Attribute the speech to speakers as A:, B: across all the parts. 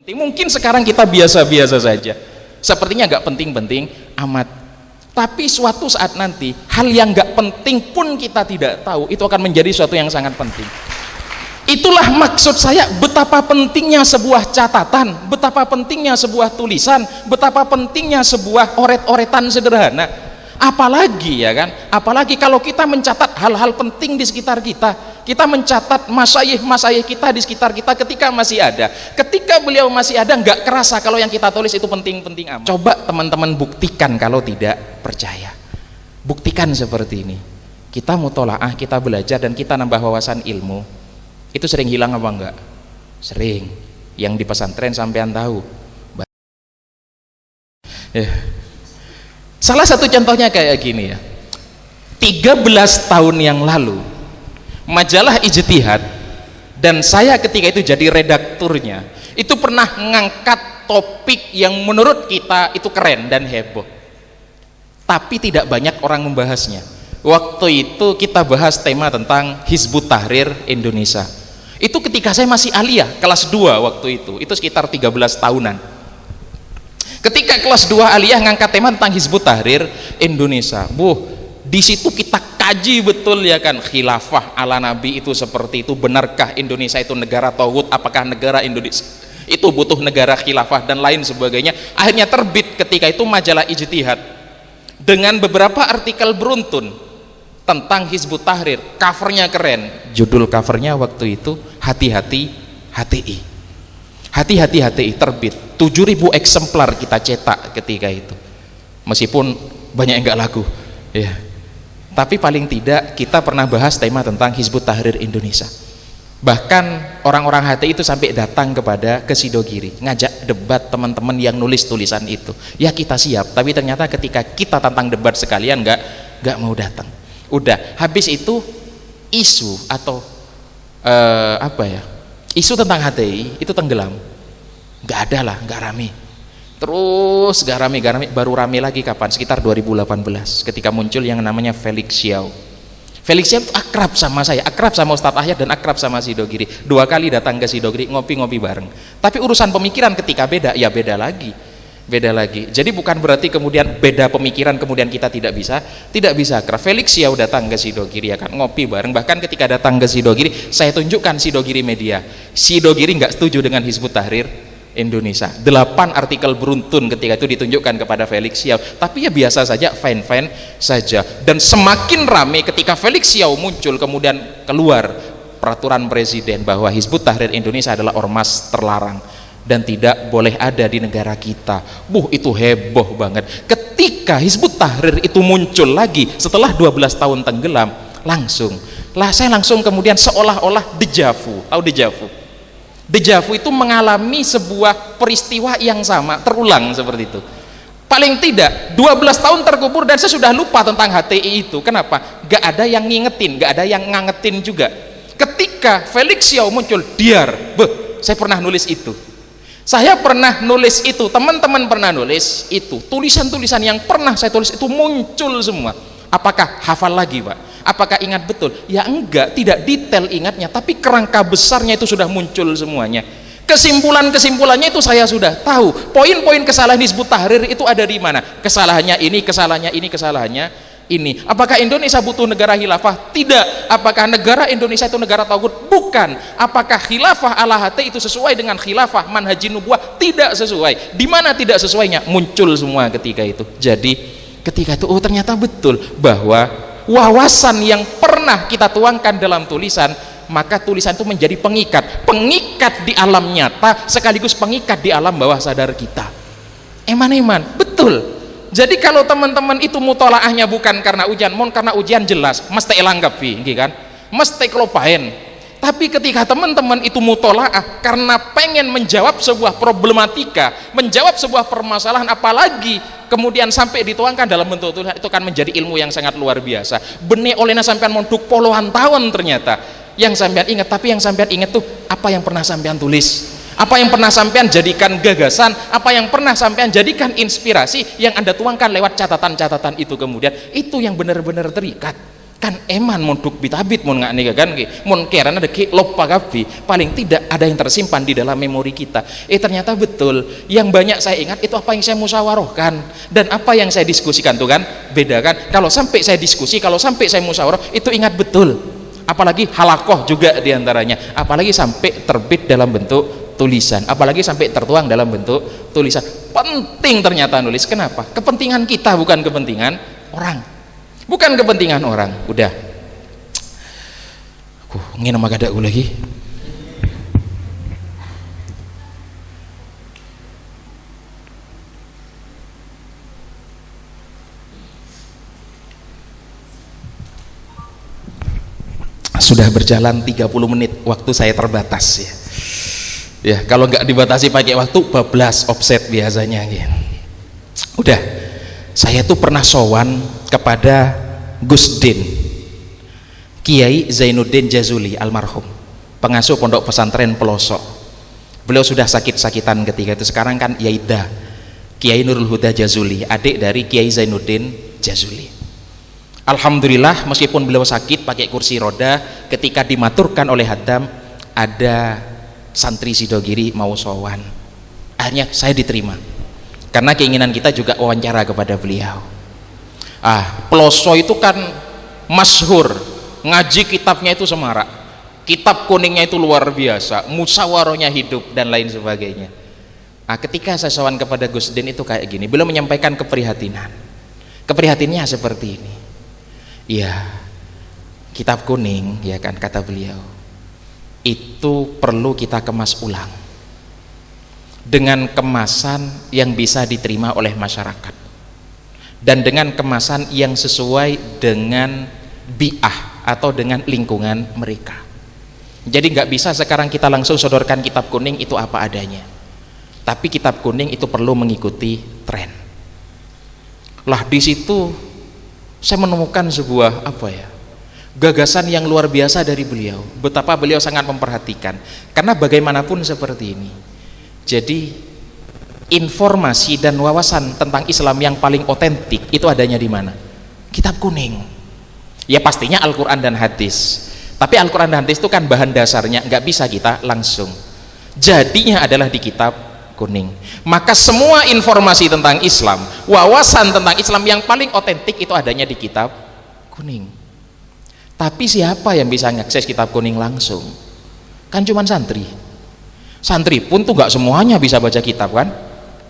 A: Mungkin sekarang kita biasa-biasa saja, sepertinya nggak penting-penting amat, tapi suatu saat nanti hal yang nggak penting pun kita tidak tahu itu akan menjadi suatu yang sangat penting. Itulah maksud saya, betapa pentingnya sebuah catatan, betapa pentingnya sebuah tulisan, betapa pentingnya sebuah oret-oretan sederhana. Apalagi ya kan, apalagi kalau kita mencatat hal-hal penting di sekitar kita mencatat masyayikh kita di sekitar kita ketika masih ada, ketika beliau masih ada, nggak kerasa kalau yang kita tulis itu penting-penting amat. Coba teman-teman buktikan kalau tidak percaya, buktikan seperti ini. Kita mutolaah, kita belajar dan kita nambah wawasan ilmu, itu sering hilang apa enggak? Sering. Yang di pesantren sampean tahu. Salah satu contohnya kayak gini ya, 13 tahun yang lalu majalah Ijtihad, dan saya ketika itu jadi redakturnya, itu pernah mengangkat topik yang menurut kita itu keren dan heboh, tapi tidak banyak orang membahasnya. Waktu itu kita bahas tema tentang Hizbut Tahrir Indonesia. Itu ketika saya masih aliyah kelas 2 waktu itu sekitar 13 tahunan. Ketika kelas 2 aliyah ngangkat tema tentang Hizbut Tahrir Indonesia, di situ kita kaji betul ya kan, khilafah ala Nabi itu seperti itu, benarkah Indonesia itu negara tauhid, apakah negara Indonesia itu butuh negara khilafah dan lain sebagainya. Akhirnya terbit ketika itu majalah Ijtihad dengan beberapa artikel beruntun tentang Hizbut Tahrir. Covernya keren, judul covernya waktu itu hati-hati HTI, hati-hati HTI. Terbit 7.000 eksemplar kita cetak ketika itu, meskipun banyak yang nggak laku ya, tapi paling tidak kita pernah bahas tema tentang Hizbut Tahrir Indonesia. Bahkan orang-orang HTI itu sampai datang ke Sidogiri ngajak debat teman-teman yang nulis tulisan itu. Ya kita siap, tapi ternyata ketika kita tantang debat sekalian nggak mau datang. Udah habis itu isu atau isu tentang HTI itu tenggelam, nggak ada lah, nggak rame, terus nggak rame, baru rame lagi kapan? Sekitar 2018 ketika muncul yang namanya Felix Xiao. Felix Xiao itu akrab sama saya, akrab sama Ustadz Ahyad dan akrab sama Sidogiri. 2 kali datang ke Sidogiri ngopi-ngopi bareng, tapi urusan pemikiran ketika beda, ya beda lagi. Jadi bukan berarti kemudian beda pemikiran kemudian kita tidak bisa akrab. Felix Xiao datang ke Sidogiri ya kan, ngopi bareng. Bahkan ketika datang ke Sidogiri saya tunjukkan Sidogiri media, Sidogiri nggak setuju dengan Hizbut Tahrir Indonesia. 8 artikel beruntun ketika itu ditunjukkan kepada Felix Xiao, tapi ya biasa saja, fine saja. Dan semakin ramai ketika Felix Xiao muncul, kemudian keluar peraturan presiden bahwa Hizbut Tahrir Indonesia adalah ormas terlarang dan tidak boleh ada di negara kita. Itu heboh banget. Ketika Hizbut Tahrir itu muncul lagi setelah 12 tahun tenggelam, saya langsung kemudian seolah-olah dejavu. Tahu dejavu? Dejavu itu mengalami sebuah peristiwa yang sama terulang seperti itu. Paling tidak 12 tahun terkubur dan saya sudah lupa tentang HTI itu. Kenapa? Gak ada yang ngingetin, gak ada yang ngangetin juga. Ketika Felix Xiao muncul, saya pernah nulis itu. Saya pernah nulis itu, teman-teman pernah nulis itu, tulisan-tulisan yang pernah saya tulis itu muncul semua. Apakah hafal lagi Pak? Apakah ingat betul? Ya enggak, tidak detail ingatnya, tapi kerangka besarnya itu sudah muncul semuanya. Kesimpulannya itu saya sudah tahu. Poin-poin kesalahan Hizbut Tahrir itu ada di mana? Kesalahannya ini. Apakah Indonesia butuh negara khilafah? Tidak. Apakah negara Indonesia itu negara tauhid? Bukan. Apakah khilafah ala HT itu sesuai dengan khilafah manhajin nubuwah? Tidak sesuai. Di mana tidak sesuainya? Muncul semua ketika itu. Jadi ketika itu ternyata betul bahwa wawasan yang pernah kita tuangkan dalam tulisan, maka tulisan itu menjadi pengikat di alam nyata sekaligus pengikat di alam bawah sadar kita. Eman betul. Jadi kalau teman-teman itu mutolaahnya bukan karena ujian, karena ujian jelas mesti elanggapi, kan? Mesti kelopain. Tapi ketika teman-teman itu mutolaah karena pengen menjawab sebuah problematika, menjawab sebuah permasalahan, apalagi kemudian sampai dituangkan dalam bentuk tulisan, itu kan menjadi ilmu yang sangat luar biasa. Benih olehna sampean mondok puluhan tahun ternyata. Yang sampean ingat, tapi yang sampean ingat tuh apa yang pernah sampean tulis, apa yang pernah sampean jadikan gagasan, apa yang pernah sampean jadikan inspirasi yang Anda tuangkan lewat catatan-catatan itu, kemudian itu yang benar-benar terikat. kan eman mun duk bitabit mun nggak nih kan mun kerana ada lupa kabeh, paling tidak ada yang tersimpan di dalam memori kita. Ternyata betul yang banyak saya ingat itu apa yang saya musyawarahkan dan apa yang saya diskusikan tuh kan beda kan. Kalau sampai saya diskusi, kalau sampai saya musyawarah itu ingat betul, apalagi halakoh juga diantaranya, apalagi sampai terbit dalam bentuk tulisan, apalagi sampai tertuang dalam bentuk tulisan. Penting ternyata nulis. Kenapa? Kepentingan kita, bukan kepentingan orang, bukan kepentingan orang. Udah ngene nama gada lagi. Sudah berjalan 30 menit, waktu saya terbatas ya. Ya, kalau nggak dibatasi pakai waktu bablas offset biasanya gitu. Udah, saya tuh pernah sowan kepada Gus Din, Kiai Zainuddin Jazuli almarhum, pengasuh pondok pesantren Pelosok. Beliau sudah sakit-sakitan ketika itu. Sekarang kan Yaida Kiai Nurul Huda Jazuli, adik dari Kiai Zainuddin Jazuli. Alhamdulillah, meskipun beliau sakit pakai kursi roda, ketika dimaturkan oleh Haddam ada santri Sidogiri mau sowan, akhirnya saya diterima karena keinginan kita juga wawancara kepada beliau. Pelosok itu kan masyhur ngaji kitabnya itu semarak, kitab kuningnya itu luar biasa, musyawarahnya hidup dan lain sebagainya. Ketika saya sowan kepada Gus Din itu kayak gini, beliau menyampaikan keprihatinannya seperti ini. Ya, kitab kuning ya kan, kata beliau, itu perlu kita kemas ulang dengan kemasan yang bisa diterima oleh masyarakat dan dengan kemasan yang sesuai dengan bi'ah atau dengan lingkungan mereka. Jadi nggak bisa sekarang kita langsung sodorkan kitab kuning itu apa adanya, tapi kitab kuning itu perlu mengikuti tren. Lah di situ saya menemukan sebuah gagasan yang luar biasa dari beliau, betapa beliau sangat memperhatikan, karena bagaimanapun seperti ini. Jadi informasi dan wawasan tentang Islam yang paling otentik itu adanya di mana? Kitab kuning. Ya pastinya Al-Quran dan hadis, tapi Al-Quran dan hadis itu kan bahan dasarnya, nggak bisa kita langsung, jadinya adalah di kitab kuning. Maka semua informasi tentang Islam, wawasan tentang Islam yang paling otentik itu adanya di kitab kuning. Tapi siapa yang bisa mengakses kitab kuning langsung? Kan cuma santri. Santri pun tuh nggak semuanya bisa baca kitab kan?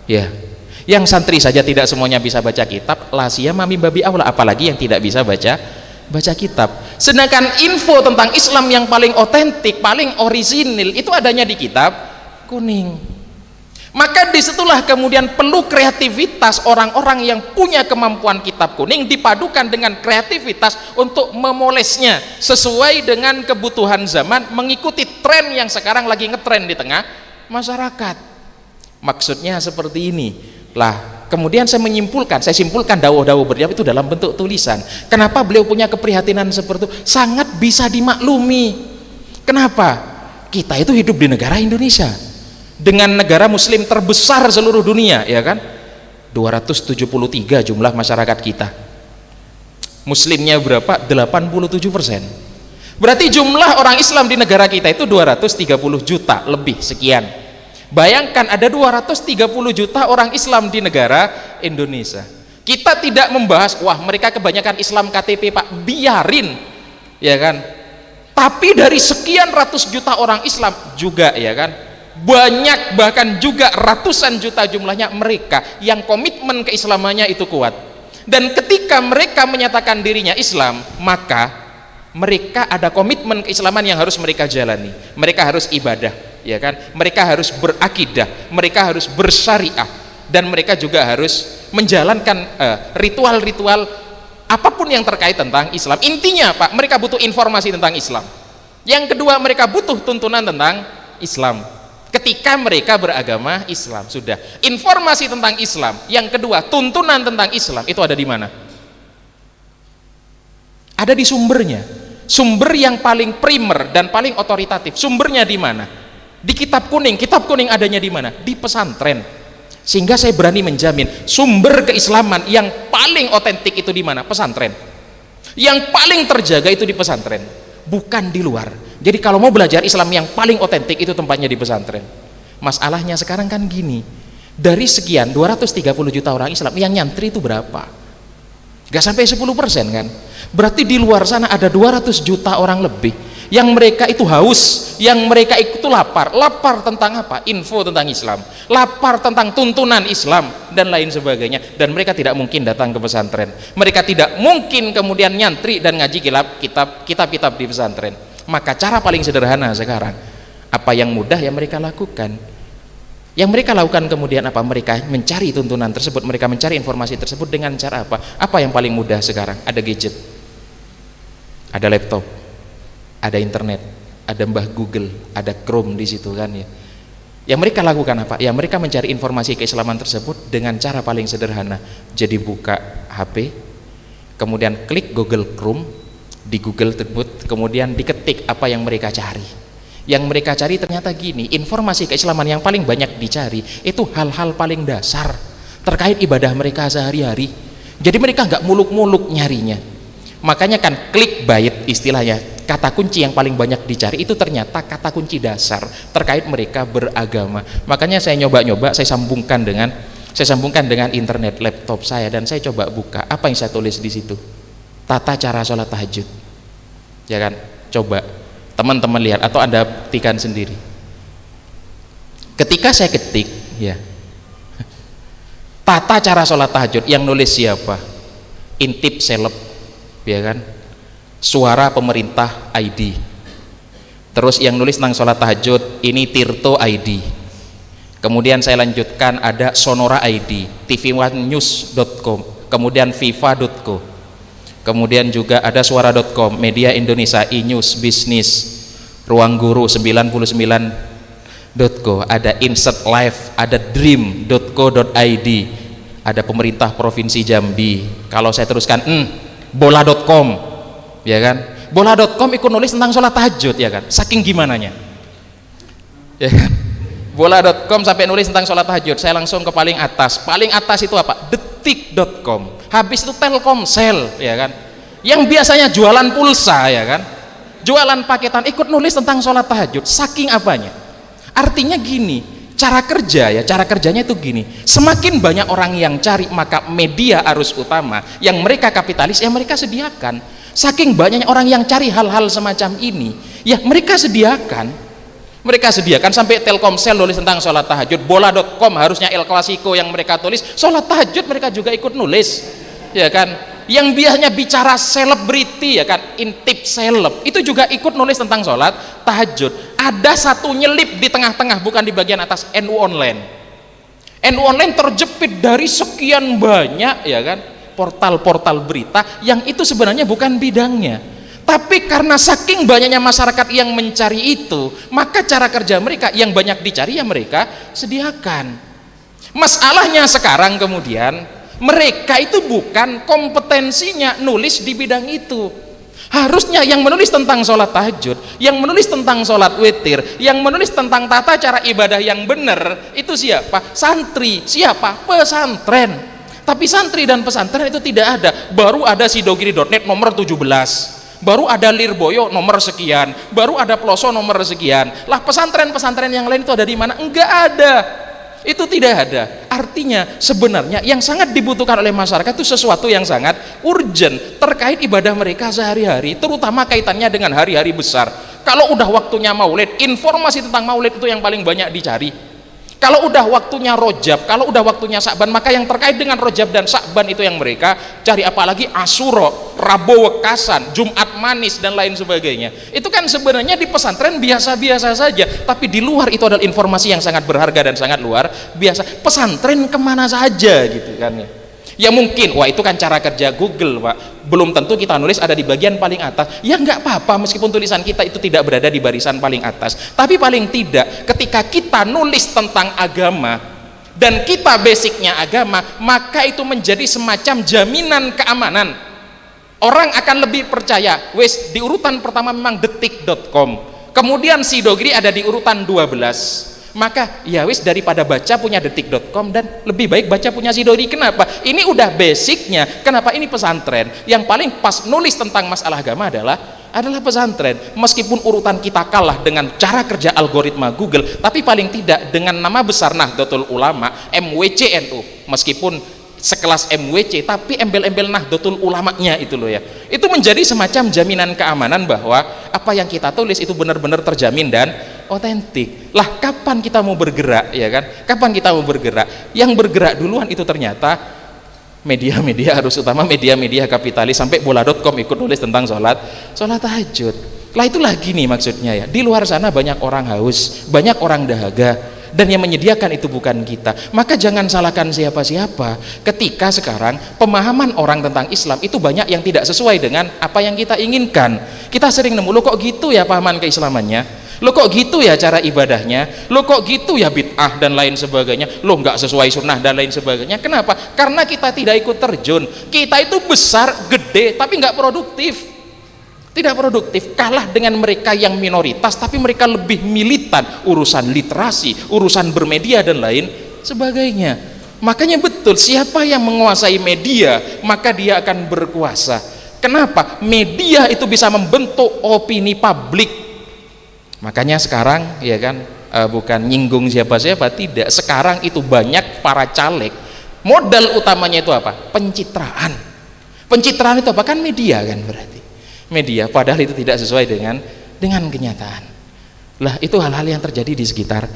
A: Ya, yang santri saja tidak semuanya bisa baca kitab, lah siyama mim babi aula, apalagi yang tidak bisa baca kitab. Sedangkan info tentang Islam yang paling otentik, paling orisinil itu adanya di kitab kuning. Maka disitulah kemudian perlu kreativitas orang-orang yang punya kemampuan kitab kuning dipadukan dengan kreativitas untuk memolesnya sesuai dengan kebutuhan zaman, mengikuti tren yang sekarang lagi ngetren di tengah masyarakat. Maksudnya seperti ini lah. Kemudian saya simpulkan dawuh-dawuh beliau itu dalam bentuk tulisan. Kenapa beliau punya keprihatinan seperti itu? Sangat bisa dimaklumi. Kenapa? Kita itu hidup di negara Indonesia, dengan negara muslim terbesar seluruh dunia, ya kan? 273 jumlah masyarakat kita. Muslimnya berapa? 87%. Berarti jumlah orang Islam di negara kita itu 230 juta lebih sekian. Bayangkan ada 230 juta orang Islam di negara Indonesia. Kita tidak membahas, wah mereka kebanyakan Islam KTP Pak, biarin, ya kan? Tapi dari sekian ratus juta orang Islam juga, ya kan? Banyak, bahkan juga ratusan juta jumlahnya mereka yang komitmen keislamannya itu kuat, dan ketika mereka menyatakan dirinya Islam, maka mereka ada komitmen keislaman yang harus mereka jalani. Mereka harus ibadah, ya kan? Mereka harus berakidah, mereka harus bersyariah, dan mereka juga harus menjalankan ritual-ritual apapun yang terkait tentang Islam. Intinya Pak, mereka butuh informasi tentang Islam. Yang kedua, mereka butuh tuntunan tentang Islam. Ketika mereka beragama Islam, sudah informasi tentang Islam. Yang kedua, tuntunan tentang Islam itu ada di mana? Ada di sumbernya. Sumber yang paling primer dan paling otoritatif, sumbernya di mana? Di kitab kuning. Kitab kuning adanya di mana? Di pesantren. Sehingga saya berani menjamin sumber keislaman yang paling otentik itu di mana? Pesantren. Yang paling terjaga itu di pesantren, bukan di luar. Jadi kalau mau belajar Islam yang paling otentik itu tempatnya di pesantren. Masalahnya sekarang kan gini, dari sekian 230 juta orang Islam yang nyantri itu berapa? Gak sampai 10% kan? Berarti di luar sana ada 200 juta orang lebih yang mereka itu haus, yang mereka itu lapar tentang apa? Info tentang Islam, lapar tentang tuntunan Islam dan lain sebagainya, dan mereka tidak mungkin datang ke pesantren, mereka tidak mungkin kemudian nyantri dan ngaji kitab-kitab di pesantren. Maka cara paling sederhana sekarang, apa yang mudah yang mereka lakukan? Yang mereka lakukan kemudian apa? Mereka mencari tuntunan tersebut, mereka mencari informasi tersebut dengan cara apa? Apa yang paling mudah sekarang? Ada gadget, ada laptop, ada internet, ada Mbah Google, ada Chrome di situ kan ya. Yang mereka lakukan apa? Ya mereka mencari informasi keislaman tersebut dengan cara paling sederhana. Jadi buka HP, kemudian klik Google Chrome, di Google tersebut, kemudian diketik apa yang mereka cari. Yang mereka cari ternyata gini, informasi keislaman yang paling banyak dicari itu hal-hal paling dasar terkait ibadah mereka sehari-hari. Jadi mereka nggak muluk-muluk nyarinya. Makanya kan clickbait istilahnya, kata kunci yang paling banyak dicari itu ternyata kata kunci dasar terkait mereka beragama. Makanya saya nyoba-nyoba, saya sambungkan dengan internet laptop saya dan saya coba buka apa yang saya tulis di situ. Tata cara sholat tahajud. Ya kan? Coba teman-teman lihat atau Anda buktikan sendiri. Ketika saya ketik ya, tata cara sholat tahajud, yang nulis siapa? Intip Seleb, ya kan? Suara Pemerintah ID. Terus yang nulis tentang sholat tahajud ini Tirto ID. Kemudian saya lanjutkan ada Sonora ID, tv1news.com, kemudian viva.co, kemudian juga ada suara.com, Media Indonesia, iNews, Bisnis, Ruang Guru 99.co, ada Insert Live, ada dream.co.id, ada pemerintah Provinsi Jambi. Kalau saya teruskan bola.com, ya kan? Bola.com ikut nulis tentang sholat tahajud, ya kan? Saking gimananya, ya kan? Bola.com sampai nulis tentang sholat tahajud. Saya langsung ke paling atas itu apa? Detik.com, habis itu Telkomsel, ya kan? Yang biasanya jualan pulsa, ya kan? Jualan paketan ikut nulis tentang sholat tahajud. Saking apanya? Artinya gini, cara kerjanya itu gini, semakin banyak orang yang cari, maka media arus utama yang mereka kapitalis, yang mereka sediakan. Saking banyaknya orang yang cari hal-hal semacam ini, ya mereka sediakan sampai Telkomsel nulis tentang sholat tahajud. Bola.com harusnya El Clasico yang mereka tulis, sholat tahajud mereka juga ikut nulis, ya kan? Yang biasanya bicara selebriti, ya kan, Intip Seleb itu juga ikut nulis tentang sholat tahajud. Ada satu nyelip di tengah-tengah, bukan di bagian atas, NU Online. NU Online terjepit dari sekian banyak, ya kan, portal-portal berita yang itu sebenarnya bukan bidangnya. Tapi karena saking banyaknya masyarakat yang mencari itu, maka cara kerja mereka yang banyak dicari ya mereka sediakan. Masalahnya sekarang kemudian mereka itu bukan kompetensinya nulis di bidang itu. Harusnya yang menulis tentang sholat tahajud, yang menulis tentang sholat witir, yang menulis tentang tata cara ibadah yang benar, itu siapa? Santri. Siapa? Pesantren. Tapi santri dan pesantren itu tidak ada. Baru ada sidogiri.net nomor 17, baru ada Lirboyo nomor sekian, baru ada Ploso nomor sekian. Lah pesantren-pesantren yang lain itu ada di mana? Enggak ada. Itu tidak ada. Artinya sebenarnya yang sangat dibutuhkan oleh masyarakat itu sesuatu yang sangat urgent terkait ibadah mereka sehari-hari, terutama kaitannya dengan hari-hari besar. Kalau udah waktunya Maulid, informasi tentang Maulid itu yang paling banyak dicari. Kalau udah waktunya Rojab, kalau udah waktunya Sa'ban, maka yang terkait dengan Rojab dan Sa'ban itu yang mereka cari. Apalagi Asyura, Rabu Wekasan, Jumat Manis dan lain sebagainya. Itu kan sebenarnya di pesantren biasa-biasa saja, tapi di luar itu adalah informasi yang sangat berharga dan sangat luar biasa. Pesantren kemana saja gitu kan ya. Ya mungkin, wah itu kan cara kerja Google, Pak. Belum tentu kita nulis ada di bagian paling atas. Ya nggak apa-apa meskipun tulisan kita itu tidak berada di barisan paling atas. Tapi paling tidak ketika kita nulis tentang agama dan kita basicnya agama, maka itu menjadi semacam jaminan keamanan. Orang akan lebih percaya. Wes di urutan pertama memang detik.com. Kemudian Sidogiri ada di urutan 12. Maka ya wis, daripada baca punya detik.com dan lebih baik baca punya Sidori. Kenapa? Ini udah basicnya. Kenapa? Ini pesantren. Yang paling pas nulis tentang masalah agama adalah pesantren. Meskipun urutan kita kalah dengan cara kerja algoritma Google, tapi paling tidak dengan nama besar Nahdlatul Ulama, MWCNU, meskipun sekelas MWC tapi embel-embel Nahdlatul Ulamanya itu loh ya, itu menjadi semacam jaminan keamanan bahwa apa yang kita tulis itu benar-benar terjamin dan otentik. Lah kapan kita mau bergerak, ya kan? Kapan kita mau bergerak? Yang bergerak duluan itu ternyata media-media, harus utama media-media kapitalis. Sampai bola.com ikut nulis tentang sholat tahajud. Lah itulah gini maksudnya ya, di luar sana banyak orang haus, banyak orang dahaga, dan yang menyediakan itu bukan kita. Maka jangan salahkan siapa-siapa ketika sekarang pemahaman orang tentang Islam itu banyak yang tidak sesuai dengan apa yang kita inginkan. Kita sering nemu, lo kok gitu ya pahaman keislamannya, lo kok gitu ya cara ibadahnya, lo kok gitu ya bid'ah dan lain sebagainya, lo nggak sesuai sunnah dan lain sebagainya. Kenapa? Karena kita tidak ikut terjun. Kita itu besar, gede, tapi nggak produktif. Tidak produktif, kalah dengan mereka yang minoritas tapi mereka lebih militan urusan literasi, urusan bermedia dan lain sebagainya. Makanya betul, siapa yang menguasai media maka dia akan berkuasa. Kenapa? Media itu bisa membentuk opini publik. Makanya sekarang ya kan, bukan nyinggung siapa-siapa, tidak, sekarang itu banyak para caleg modal utamanya itu apa? Pencitraan. Pencitraan itu apa? Kan media kan, berarti media, padahal itu tidak sesuai dengan kenyataan. Lah itu hal-hal yang terjadi di sekitar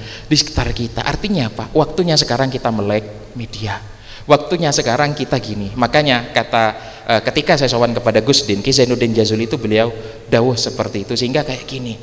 A: kita. Artinya apa? Waktunya sekarang kita melek media, waktunya sekarang kita gini. Makanya ketika saya sowan kepada Gus Din, Ki Zainuddin Jazuli itu beliau dawuh seperti itu, sehingga kayak gini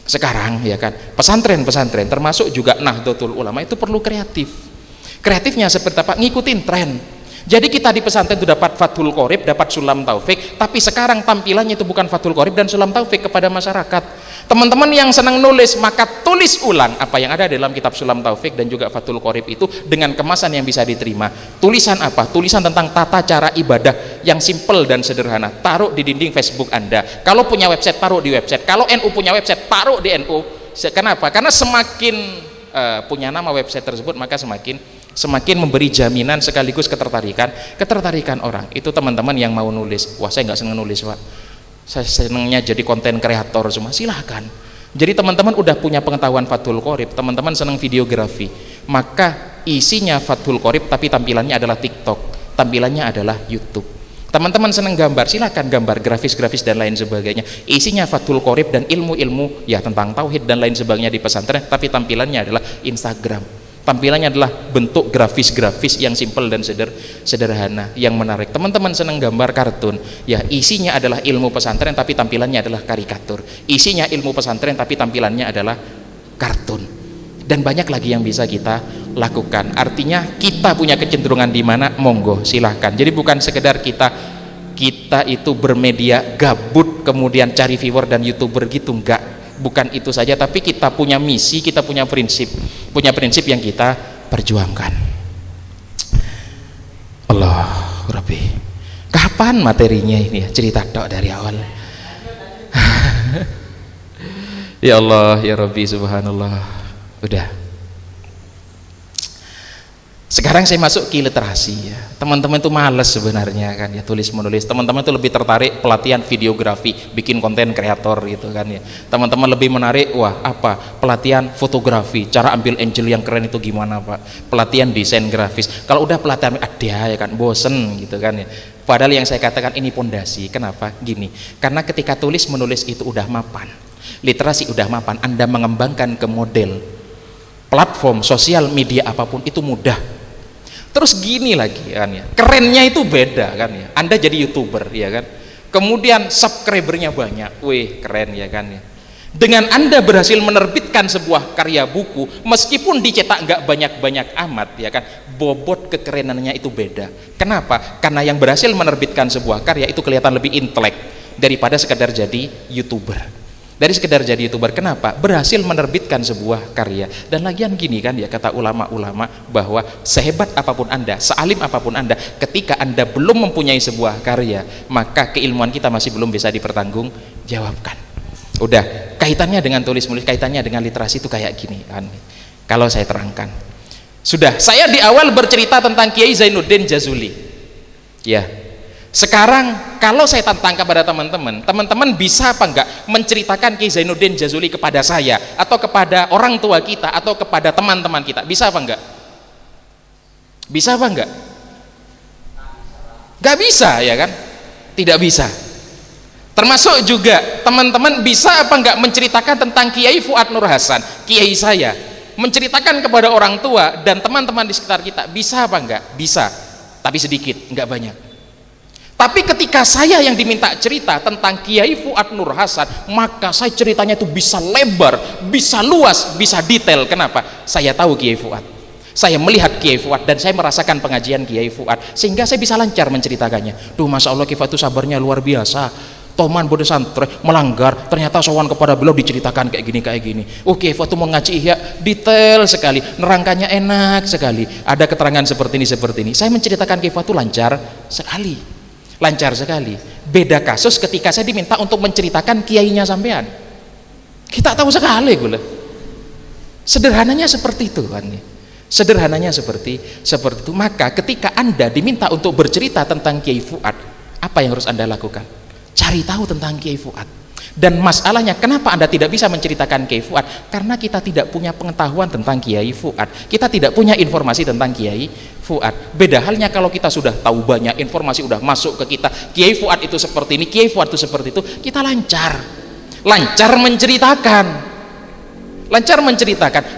A: sekarang ya kan, pesantren termasuk juga Nahdlatul Ulama itu perlu kreatifnya seperti apa? Ngikutin tren. Jadi kita di pesantren itu dapat Fathul Qorib, dapat Sulam Taufik, tapi sekarang tampilannya itu bukan Fathul Qorib dan Sulam Taufik kepada masyarakat. Teman-teman yang senang nulis, maka tulis ulang apa yang ada dalam kitab Sulam Taufik dan juga Fathul Qorib itu dengan kemasan yang bisa diterima. Tulisan apa? Tulisan tentang tata cara ibadah yang simple dan sederhana. Taruh di dinding Facebook Anda. Kalau punya website, taruh di website. Kalau NU punya website, taruh di NU. Kenapa? Karena semakin punya nama website tersebut, maka semakin memberi jaminan sekaligus ketertarikan orang. Itu teman-teman yang mau nulis, wah saya nggak seneng nulis Pak, saya senengnya jadi konten kreator semua, silahkan. Jadi teman-teman udah punya pengetahuan Fathul Qorib, teman-teman seneng videografi, maka isinya Fathul Qorib tapi tampilannya adalah TikTok, tampilannya adalah YouTube. Teman-teman seneng gambar, silahkan gambar, grafis dan lain sebagainya, isinya Fathul Qorib dan ilmu-ilmu ya tentang tauhid dan lain sebagainya di pesantren, tapi tampilannya adalah Instagram. Tampilannya adalah bentuk grafis yang simpel dan sederhana, yang menarik. Teman-teman senang gambar kartun, ya isinya adalah ilmu pesantren tapi tampilannya adalah karikatur. Isinya ilmu pesantren tapi tampilannya adalah kartun. Dan banyak lagi yang bisa kita lakukan. Artinya kita punya kecenderungan di mana, monggo silahkan. Jadi bukan sekedar kita itu bermedia gabut kemudian cari viewer dan YouTuber gitu, enggak. Bukan itu saja, tapi kita punya misi, kita punya prinsip yang kita perjuangkan. Allah Rabbi, kapan materinya ini ya? Cerita dok dari awal. Ya Allah ya Rabbi subhanallah. Udah, sekarang saya masuk ke literasi ya. Teman-teman itu males sebenarnya kan ya tulis menulis. Teman-teman itu lebih tertarik pelatihan videografi, bikin konten kreator gitu kan ya. Teman-teman lebih menarik, wah apa, pelatihan fotografi, cara ambil angel yang keren itu gimana Pak, pelatihan desain grafis. Kalau udah pelatihan ada ya kan, bosen gitu kan ya. Padahal yang saya katakan ini pondasi. Kenapa? Gini, karena ketika tulis menulis itu udah mapan, literasi udah mapan, Anda mengembangkan ke model platform sosial media apapun itu mudah. Terus gini lagi kan ya, kerennya itu beda kan ya. Anda jadi YouTuber ya kan, kemudian subscribernya banyak, wih keren ya kan ya. Dengan Anda berhasil menerbitkan sebuah karya buku, meskipun dicetak nggak banyak-banyak amat ya kan, bobot kekerenannya itu beda. Kenapa? Karena yang berhasil menerbitkan sebuah karya itu kelihatan lebih intelek daripada sekedar jadi YouTuber. Kenapa? Berhasil menerbitkan sebuah karya. Dan lagian gini kan ya, kata ulama-ulama bahwa sehebat apapun Anda, sealim apapun Anda, ketika Anda belum mempunyai sebuah karya, maka keilmuan kita masih belum bisa dipertanggungjawabkan. Udah, kaitannya dengan tulis menulis, kaitannya dengan literasi itu kayak gini kan. Kalau saya terangkan, sudah saya di awal bercerita tentang Kiai Zainuddin Jazuli ya. Sekarang kalau saya tantang kepada teman-teman, teman-teman bisa apa enggak menceritakan Kiai Zainuddin Jazuli kepada saya, atau kepada orang tua kita, atau kepada teman-teman kita? Bisa apa enggak? Bisa apa enggak? Gak bisa ya kan? Tidak bisa. Termasuk juga teman-teman bisa apa enggak menceritakan tentang Kiai Fuad Nur Hasan, kiai saya, menceritakan kepada orang tua dan teman-teman di sekitar kita? Bisa apa enggak? Bisa, tapi sedikit, enggak banyak. Tapi ketika saya yang diminta cerita tentang Kiai Fuad Nur Hasan, maka saya ceritanya itu bisa lebar, bisa luas, bisa detail. Kenapa? Saya tahu Kiai Fuad, saya melihat Kiai Fuad, dan saya merasakan pengajian Kiai Fuad, sehingga saya bisa lancar menceritakannya. Duh, Masya Allah, Kiai Fuad itu sabarnya luar biasa. Toman bodoh santri melanggar, ternyata sowan kepada beliau diceritakan kayak gini. Oke, Kiai mau ngaji ya, detail sekali, nerangkannya enak sekali, ada keterangan seperti ini. Saya menceritakan Kiai Fuad itu lancar sekali. Beda kasus ketika saya diminta untuk menceritakan kiainya sampean, kita tahu sekali gula. Sederhananya seperti itu kan. Sederhananya seperti itu. Maka ketika Anda diminta untuk bercerita tentang Kiai Fuad, apa yang harus Anda lakukan? Cari tahu tentang Kiai Fuad. Dan masalahnya kenapa Anda tidak bisa menceritakan Kiai Fuad? Karena kita tidak punya pengetahuan tentang Kiai Fuad, kita tidak punya informasi tentang Kiai Fuad. Beda halnya kalau kita sudah tahu banyak, informasi sudah masuk ke kita, Kiai Fuad itu seperti ini, Kiai Fuad itu seperti itu, kita lancar menceritakan.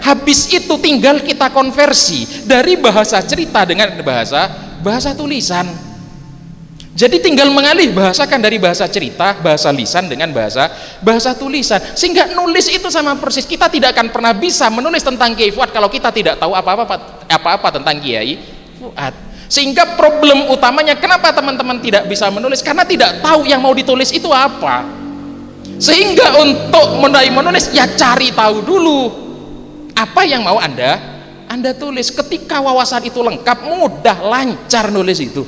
A: Habis itu tinggal kita konversi dari bahasa cerita dengan bahasa tulisan. Jadi tinggal mengalih bahasakan dari bahasa cerita, bahasa lisan dengan bahasa tulisan, sehingga nulis itu sama persis. Kita tidak akan pernah bisa menulis tentang Kiai Fuad kalau kita tidak tahu apa-apa tentang Kiai Fuad. Sehingga problem utamanya kenapa teman-teman tidak bisa menulis, karena tidak tahu yang mau ditulis itu apa. Sehingga untuk mulai menulis ya cari tahu dulu apa yang mau Anda tulis. Ketika wawasan itu lengkap, mudah, lancar nulis itu,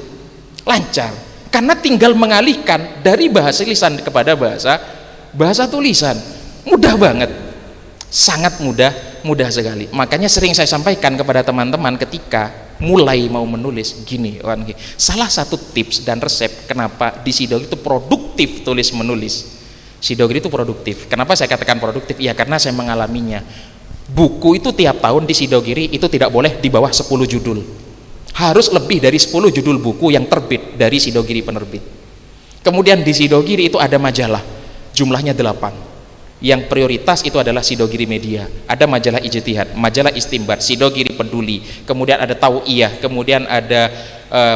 A: lancar. Karena tinggal mengalihkan dari bahasa lisan kepada bahasa tulisan, mudah banget, sangat mudah sekali. Makanya sering saya sampaikan kepada teman-teman ketika mulai mau menulis gini, salah satu tips dan resep kenapa di Sidogiri itu produktif tulis menulis. Sidogiri itu produktif. Kenapa saya katakan produktif? Ya karena saya mengalaminya. Buku itu tiap tahun di Sidogiri itu tidak boleh di bawah 10 judul. Harus lebih dari 10 judul buku yang terbit dari Sidogiri penerbit. Kemudian di Sidogiri itu ada majalah, jumlahnya 8. Yang prioritas itu adalah Sidogiri Media. Ada majalah Ijtihad, majalah Istimbat, Sidogiri Peduli, kemudian ada Tau'iyah, kemudian ada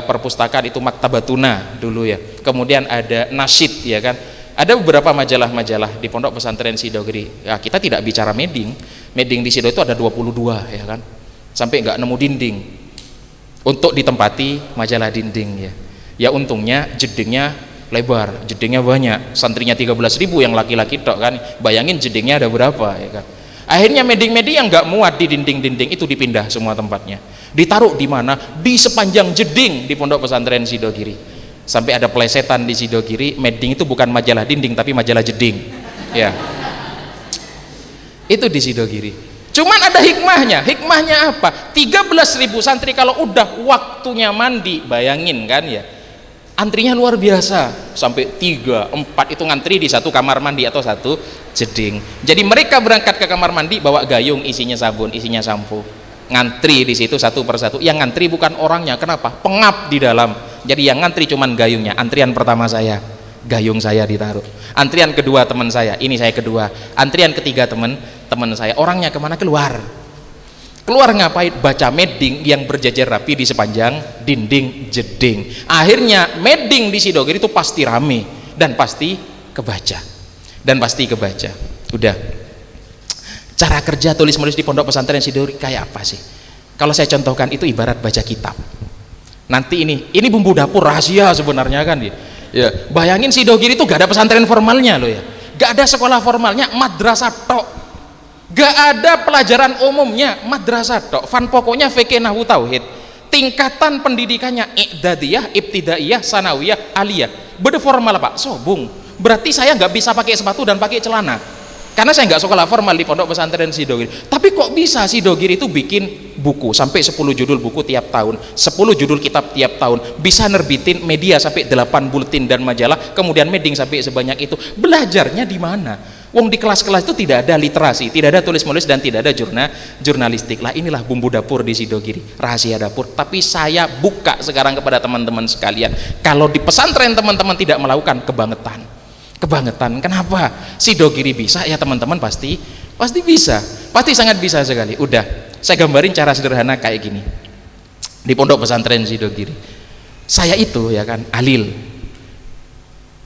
A: perpustakaan itu Maktabatuna dulu ya. Kemudian ada Nasyid ya kan. Ada beberapa majalah-majalah di Pondok Pesantren Sidogiri. Ya, kita tidak bicara medding di Sidogiri itu ada 22 ya kan. Sampai nggak nemu dinding untuk ditempati majalah dinding ya. Ya untungnya jedingnya lebar, jedingnya banyak, santrinya 13.000 yang laki-laki tok kan. Bayangin jedingnya ada berapa ya kan. Akhirnya medding yang nggak muat di dinding-dinding itu dipindah semua tempatnya. Ditaruh di mana? Di sepanjang jeding di Pondok Pesantren Sidogiri. Sampai ada plesetan di Sidogiri, medding itu bukan majalah dinding tapi majalah jeding. Ya. Itu di Sidogiri. Cuman ada hikmahnya. Hikmahnya apa? 13.000 santri kalau udah waktunya mandi, bayangin kan ya. Antrinya luar biasa, sampai 3, 4 itu ngantri di satu kamar mandi atau satu jeding. Jadi mereka berangkat ke kamar mandi bawa gayung isinya sabun, isinya sampo. Ngantri di situ satu persatu. Yang ngantri bukan orangnya, kenapa? Pengap di dalam. Jadi yang ngantri cuman gayungnya. Antrian pertama saya, gayung saya ditaruh. Antrian kedua teman saya, ini saya kedua. Antrian ketiga teman saya. Orangnya kemana? Keluar ngapain? Baca medding yang berjajar rapi di sepanjang dinding jeding. Akhirnya medding di Sidogiri itu pasti rame dan pasti kebaca. Udah. Cara kerja tulis menulis di Pondok Pesantren Sidogiri kayak apa sih? Kalau saya contohkan itu ibarat baca kitab. Nanti ini bumbu dapur rahasia sebenarnya kan ya. Bayangin Sidogiri itu gak ada pesantren formalnya loh ya. Gak ada sekolah formalnya, madrasah tok. Gak ada pelajaran umumnya, madrasah tok. Fan pokoknya fikih nahwu tauhid. Tingkatan pendidikannya i'dadiyah, ibtidaiyah, sanawiyah, aliyah. Beda formal Pak, sobung. Berarti saya nggak bisa pakai sepatu dan pakai celana. Karena saya nggak sekolah formal di pondok pesantren Sidogiri, tapi kok bisa Sidogiri itu bikin buku sampai 10 judul buku tiap tahun, 10 judul kitab tiap tahun, bisa nerbitin media sampai 8 bulletin dan majalah, kemudian meeting sampai sebanyak itu. Belajarnya di mana? Wong di kelas-kelas itu tidak ada literasi, tidak ada tulis menulis, dan tidak ada jurnalistik. Lah inilah bumbu dapur di Sidogiri, rahasia dapur. Tapi saya buka sekarang kepada teman-teman sekalian, kalau di pesantren teman-teman tidak melakukan kebangetan. Kenapa Sidogiri bisa? Ya teman-teman pasti bisa, pasti sangat bisa sekali. Udah, saya gambarin cara sederhana kayak gini. Di pondok pesantren Sidogiri, saya itu ya kan Alil,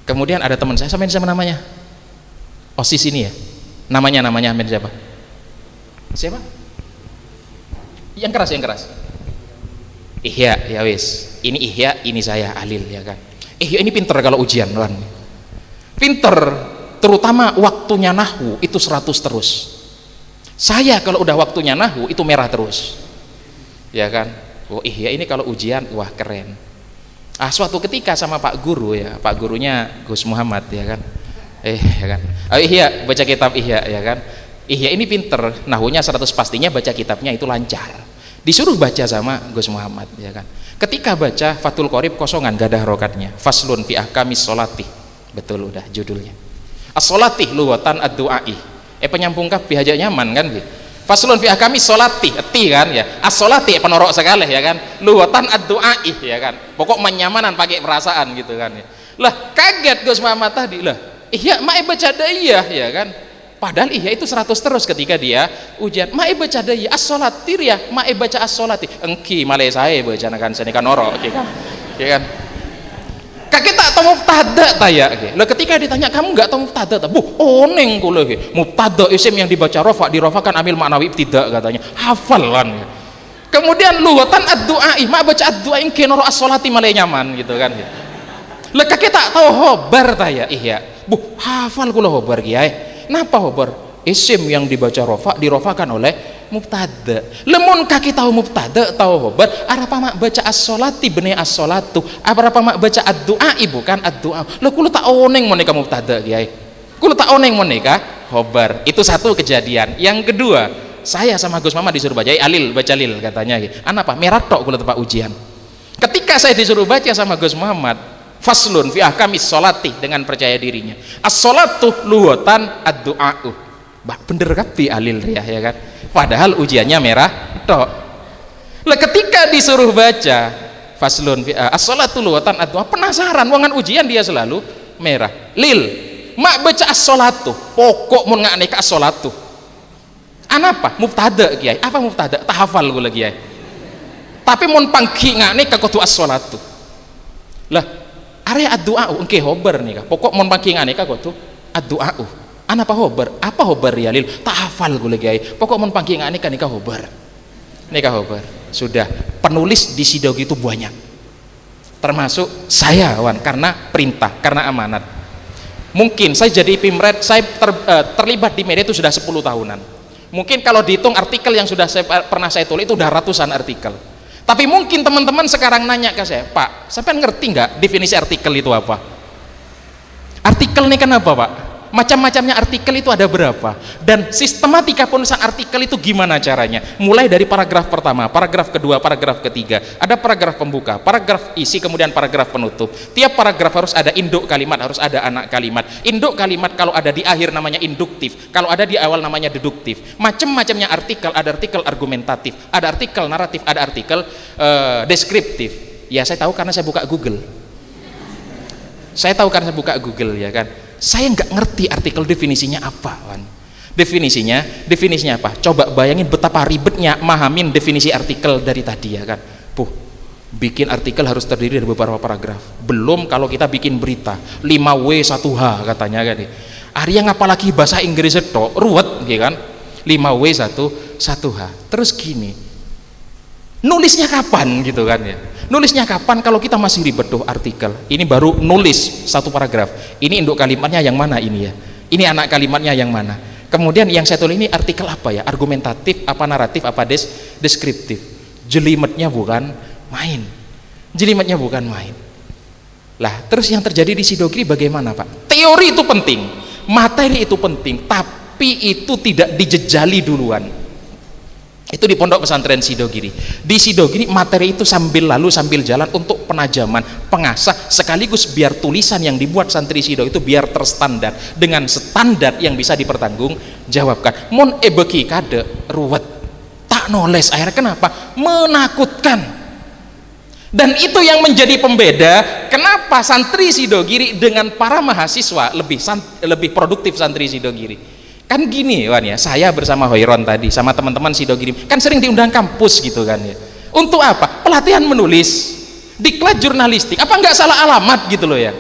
A: kemudian ada teman saya, sama namanya OSIS ini ya, namanya siapa? Yang keras Ihya, ya wis, ini Ihya, ini saya Alil ya kan. Ihya ini pinter kalau ujian kan, pinter, terutama waktunya nahwu itu 100 terus. Saya kalau udah waktunya nahwu itu merah terus ya kan. Oh Ihya ini kalau ujian wah keren. Suatu ketika sama Pak Guru ya, Pak gurunya Gus Muhammad ya kan, ya kan, Ihya baca kitab Ihya ya kan. Ihya ini pinter, nahwunya 100 pastinya, baca kitabnya itu lancar. Disuruh baca sama Gus Muhammad ya kan. Ketika baca Fathul Qorib kosongan, gak ada harokatnya. Faslun fi ahkamis sholati, betul udah judulnya. As-sholati luwatan ad-du'ai. Penyambung kaf bihajak nyaman kan gitu. Faslun fi ahkamis sholati, ti kan ya. As-sholati penorok sekali ya kan. Luwatan ad-du'ai ya kan. Pokok menyamanan pakai perasaan gitu kan ya. Lah kaget Gus Muhammad tadi, lah Ihya mae baca daiyah ya kan. Padahal Ihya itu 100 terus ketika dia ujian. Mae baca daiyah as-sholatir ya, mae baca as-sholati. Engki male saya baca kan seni kan norok ya kan. Ya kan. Kakek tak tahu mubtada taya. Lah ketika ditanya kamu nggak tahu mubtada, oneng kula ge. Mubtada isim yang dibaca rafa dirofakan amil maknawi tidak katanya. Hafalan. Kemudian luwatan ad-du'a, mak baca ad-du'a yang kenoro as-sholati malah nyaman gitu kan. Lah kakek tak tahu hobar taya Ihya. Hafal kula hobar kiai. Napa hobar? Isim yang dibaca rafa dirofakan oleh mubtada. Lemun kaki tahu mubtada tahu hobar, apa mak baca as-sholati benih as-sholatu, apa mak baca ad-du'a bukan ad-du'a. Lo kula tak oneng moneka mubtada kiai, kula tak oneng moneka hobar. Itu satu kejadian. Yang kedua, saya sama Gus Mama disuruh baca Alil, baca Lil katanya gitu. Apa merah tok kula tempat ujian. Ketika saya disuruh baca sama Gus Muhammad faslun fi ahkamis sholati, dengan percaya dirinya, as-sholatu luwatan ad-du'a'u, bener kapi Alil ya kan. Padahal ujiannya merah tok. Lah ketika disuruh baca faslun fi as-sholatu luwatan ad-du'a, penasaran wangan ujian dia selalu merah. Lil mak baca as-sholatu, pokok mun ngane ka as-sholatu anapa mubtada kiai, apa mubtada tak hafal gula kiai, tapi mun pangki ngane ka kudu as-sholatu. Lah area ad-du'a engke hobar nih kah, pokok mun pangki ngane ka kudu ad-du'a. Anapa hobar? Apa hobar ya Lil? Tak hafal gue lagi. Pokok mun pangki nikah hobar. Nikah hobar. Sudah, penulis di Sidogiri itu banyak. Termasuk saya wan, karena perintah, karena amanat. Mungkin saya jadi pimret, saya terlibat di media itu sudah 10 tahunan. Mungkin kalau dihitung artikel yang sudah pernah saya tulis itu udah ratusan artikel. Tapi mungkin teman-teman sekarang nanya ke saya, Pak, sampai ngerti nggak definisi artikel itu apa? Artikel ini kan apa, Pak? Macam-macamnya artikel itu ada berapa, dan sistematika penulisan artikel itu gimana caranya, mulai dari paragraf pertama, paragraf kedua, paragraf ketiga, ada paragraf pembuka, paragraf isi, kemudian paragraf penutup. Tiap paragraf harus ada induk kalimat, harus ada anak kalimat. Induk kalimat kalau ada di akhir namanya induktif, kalau ada di awal namanya deduktif. Macam-macamnya artikel, ada artikel argumentatif, ada artikel naratif, ada artikel deskriptif. Ya saya tahu karena saya buka Google. Saya tahu karena saya buka Google ya kan. Saya nggak ngerti artikel definisinya apa kan. Definisinya apa? Coba bayangin betapa ribetnya mahamin definisi artikel dari tadi ya kan. Bikin artikel harus terdiri dari beberapa paragraf. Belum kalau kita bikin berita 5W 1H katanya kan. Arya apalagi bahasa Inggris itu ruwet ya kan. 5W 1H. Terus gini, nulisnya kapan gitu kan ya. Nulisnya kapan kalau kita masih ribet tuh artikel. Ini baru nulis satu paragraf. Ini induk kalimatnya yang mana ini ya. Ini anak kalimatnya yang mana. Kemudian yang saya tulis ini artikel apa ya? Argumentatif, apa naratif, apa deskriptif. Jelimetnya bukan main. Jelimetnya bukan main. Lah, terus yang terjadi di Sidogiri bagaimana, Pak? Teori itu penting, materi itu penting, tapi tapi itu tidak dijejali duluan. Itu di pondok pesantren Sidogiri. Di Sidogiri materi itu sambil jalan untuk penajaman, pengasah, sekaligus biar tulisan yang dibuat santri Sido itu biar terstandar dengan standar yang bisa dipertanggungjawabkan. Mon ebeki kade ruwet tak noles, akhirnya kenapa? Menakutkan. Dan itu yang menjadi pembeda kenapa santri Sidogiri dengan para mahasiswa lebih produktif santri Sidogiri. Kan gini Wan ya, saya bersama Hoiron tadi sama teman-teman Sidogiri kan sering diundang kampus gitu kan ya. Untuk apa? Pelatihan menulis, diklat jurnalistik. Apa nggak salah alamat gitu loh ya?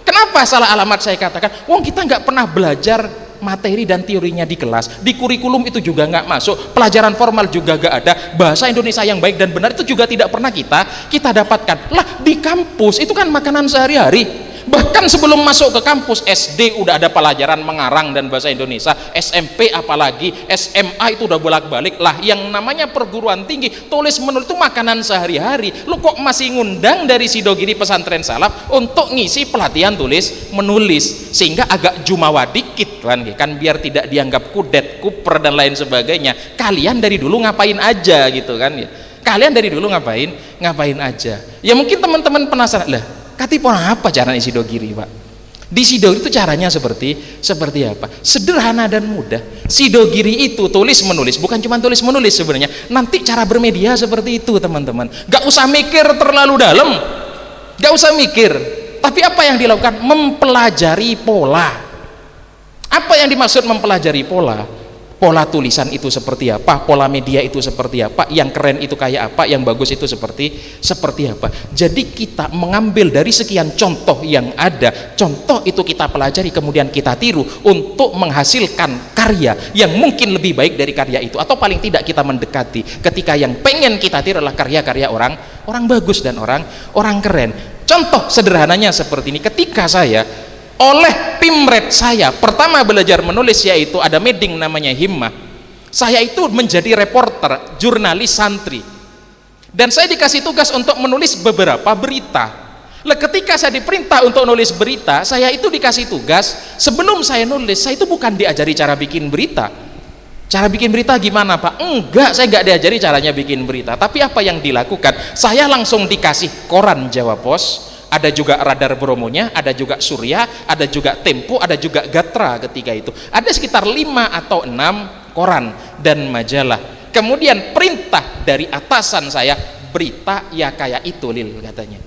A: Kenapa salah alamat saya katakan? Wong kita nggak pernah belajar materi dan teorinya di kelas, di kurikulum itu juga nggak masuk, pelajaran formal juga nggak ada, bahasa Indonesia yang baik dan benar itu juga tidak pernah kita dapatkan. Lah di kampus itu kan makanan sehari-hari. Bahkan sebelum masuk ke kampus SD udah ada pelajaran mengarang dan bahasa Indonesia, SMP apalagi, SMA itu udah bolak-balik. Lah yang namanya perguruan tinggi tulis menulis itu makanan sehari-hari. Lu kok masih ngundang dari Sidogiri Pesantren Salaf untuk ngisi pelatihan tulis menulis, sehingga agak jumawa dikit kan biar tidak dianggap kudet, kuper dan lain sebagainya. Kalian dari dulu ngapain aja gitu kan ya? Kalian dari dulu ngapain aja? Ya mungkin teman-teman penasaran lah. Katipun apa caranya Sidogiri Pak? Di Sidogiri itu caranya seperti apa? Sederhana dan mudah. Sidogiri itu tulis menulis, bukan cuma tulis menulis sebenarnya. Nanti cara bermedia seperti itu teman-teman. Gak usah mikir terlalu dalam, gak usah mikir. Tapi apa yang dilakukan? Mempelajari pola. Apa yang dimaksud mempelajari pola? Pola tulisan itu seperti apa, pola media itu seperti apa, yang keren itu kayak apa, yang bagus itu seperti apa. Jadi kita mengambil dari sekian contoh yang ada, contoh itu kita pelajari kemudian kita tiru untuk menghasilkan karya yang mungkin lebih baik dari karya itu, atau paling tidak kita mendekati ketika yang pengen kita tiru adalah karya-karya orang bagus dan orang keren. Contoh sederhananya seperti ini, ketika saya oleh pimret saya pertama belajar menulis, yaitu ada meeting namanya Himmah, saya itu menjadi reporter, jurnalis santri, dan saya dikasih tugas untuk menulis beberapa berita. Lah ketika saya diperintah untuk nulis berita, saya itu dikasih tugas, sebelum saya nulis, saya itu bukan diajari cara bikin berita. Cara bikin berita gimana Pak? Enggak, saya enggak diajari caranya bikin berita. Tapi apa yang dilakukan? Saya langsung dikasih koran Jawa Pos, ada juga Radar Bromonya, ada juga Surya, ada juga Tempo, ada juga Gatra ketika itu. Ada sekitar 5 atau 6 koran dan majalah. Kemudian perintah dari atasan saya, berita ya kayak itu Lil katanya.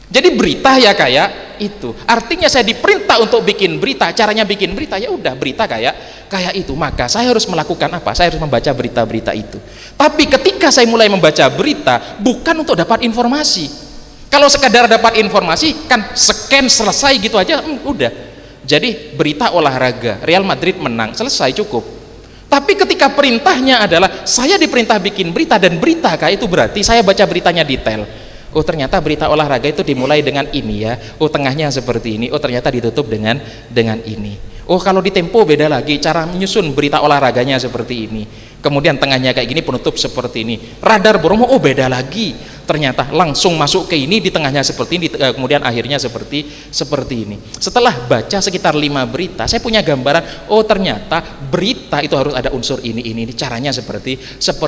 A: Jadi berita ya kayak itu. Artinya saya diperintah untuk bikin berita, caranya bikin berita ya udah berita kayak itu. Maka saya harus melakukan apa? Saya harus membaca berita-berita itu. Tapi ketika saya mulai membaca berita bukan untuk dapat informasi. Kalau sekadar dapat informasi kan scan selesai gitu aja, udah. Jadi berita olahraga, Real Madrid menang, selesai cukup. Tapi ketika perintahnya adalah saya diperintah bikin berita, dan berita kayak itu berarti saya baca beritanya detail. Oh ternyata berita olahraga itu dimulai dengan ini ya. Oh tengahnya seperti ini. Oh ternyata ditutup dengan ini. Oh kalau di Tempo beda lagi, cara menyusun berita olahraganya seperti ini. Kemudian tengahnya kayak gini, penutup seperti ini. Radar Bromo, oh beda lagi. Ternyata langsung masuk ke ini, di tengahnya seperti ini, kemudian akhirnya seperti ini. Setelah baca sekitar 5 berita, saya punya gambaran. Oh ternyata berita itu harus ada unsur ini. Caranya seperti